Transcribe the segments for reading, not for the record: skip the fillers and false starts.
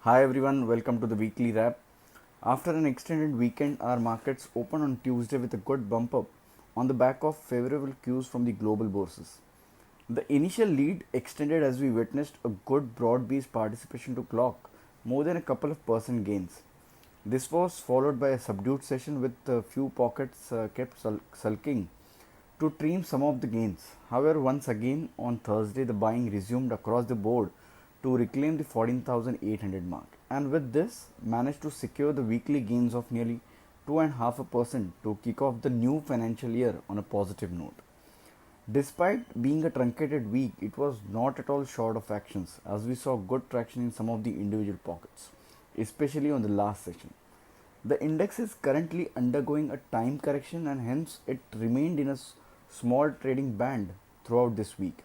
Hi everyone, welcome to the weekly wrap. After an extended weekend, our markets opened on Tuesday with a good bump up on the back of favorable cues from the global bourses. The initial lead extended as we witnessed a good broad-based participation to clock more than a couple of percent gains. This was followed by a subdued session with a few pockets kept sulking to trim some of the gains. However, once again on Thursday, the buying resumed across the board to reclaim the 14,800 mark, and with this, managed to secure the weekly gains of nearly 2.5% to kick off the new financial year on a positive note. Despite being a truncated week, it was not at all short of actions as we saw good traction in some of the individual pockets, especially on the last session. The index is currently undergoing a time correction and hence it remained in a small trading band throughout this week.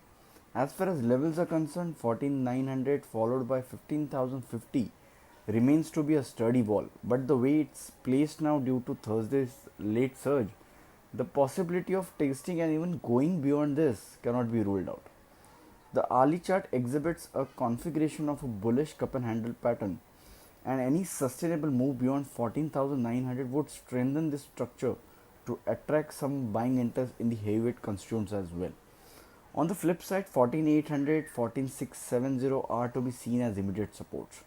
As far as levels are concerned, 14,900 followed by 15,050 remains to be a sturdy wall, but the way it's placed now due to Thursday's late surge, the possibility of testing and even going beyond this cannot be ruled out. The hourly chart exhibits a configuration of a bullish cup and handle pattern, and any sustainable move beyond 14,900 would strengthen this structure to attract some buying interest in the heavyweight constituents as well. On the flip side, 14,800, 14,670 are to be seen as immediate supports.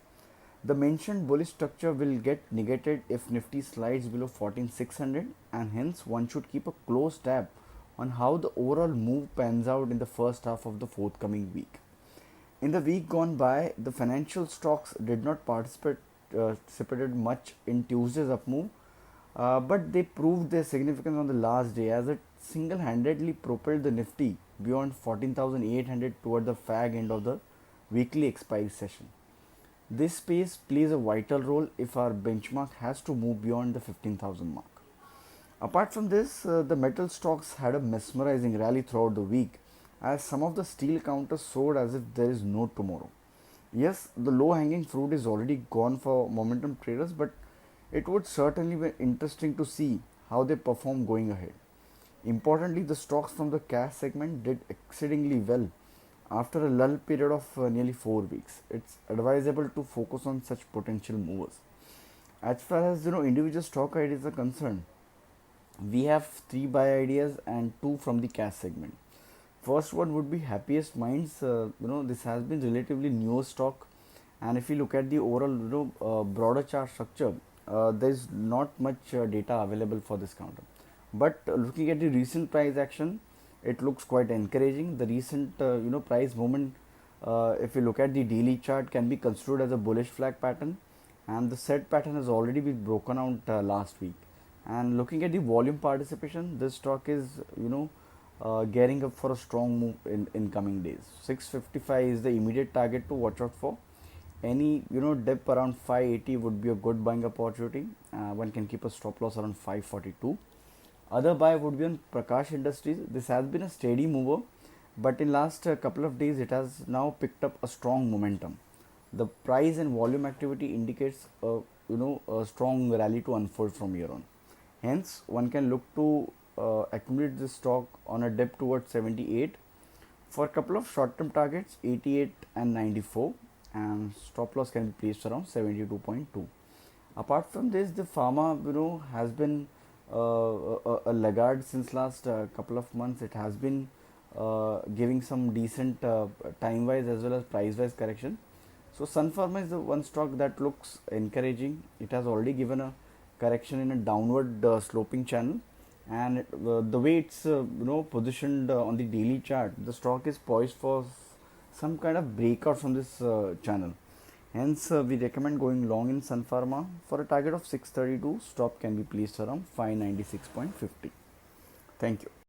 The mentioned bullish structure will get negated if Nifty slides below 14,600, and hence one should keep a close tab on how the overall move pans out in the first half of the forthcoming week. In the week gone by, the financial stocks did not participated much in Tuesday's up move, but they proved their significance on the last day as it single-handedly propelled the Nifty beyond 14,800 toward the fag end of the weekly expiry session. This space plays a vital role if our benchmark has to move beyond the 15,000 mark. Apart from this, the metal stocks had a mesmerizing rally throughout the week as some of the steel counters soared as if there is no tomorrow. Yes, the low hanging fruit is already gone for momentum traders, but it would certainly be interesting to see how they perform going ahead. Importantly, the stocks from the cash segment did exceedingly well after a lull period of nearly 4 weeks. It's advisable to focus on such potential movers. As far as individual stock ideas are concerned, we have 3 buy ideas and 2 from the cash segment. First one would be Happiest Minds. This has been relatively newer stock, and if you look at the overall broader chart structure, there is not much data available for this counter. But looking at the recent price action, it looks quite encouraging. The recent price movement, if you look at the daily chart, can be construed as a bullish flag pattern, and the set pattern has already been broken out last week. And looking at the volume participation, this stock is gearing up for a strong move in coming days. 655 is the immediate target to watch out for. Any dip around 580 would be a good buying opportunity. One can keep a stop loss around 542. Other buy would be on Prakash Industries. This has been a steady mover, but in last couple of days it has now picked up a strong momentum. The price and volume activity indicates a strong rally to unfold from here on. Hence, one can look to accumulate this stock on a dip towards 78 for a couple of short-term targets 88 and 94, and stop loss can be placed around 72.2. Apart from this, the pharma has been a laggard since last couple of months. It has been giving some decent time-wise as well as price-wise correction. So Sun Pharma is the one stock that looks encouraging. It has already given a correction in a downward sloping channel, and the way it's positioned on the daily chart, the stock is poised for some kind of breakout from this channel. Hence, we recommend going long in Sun Pharma for a target of 632. Stop can be placed around 596.50. Thank you.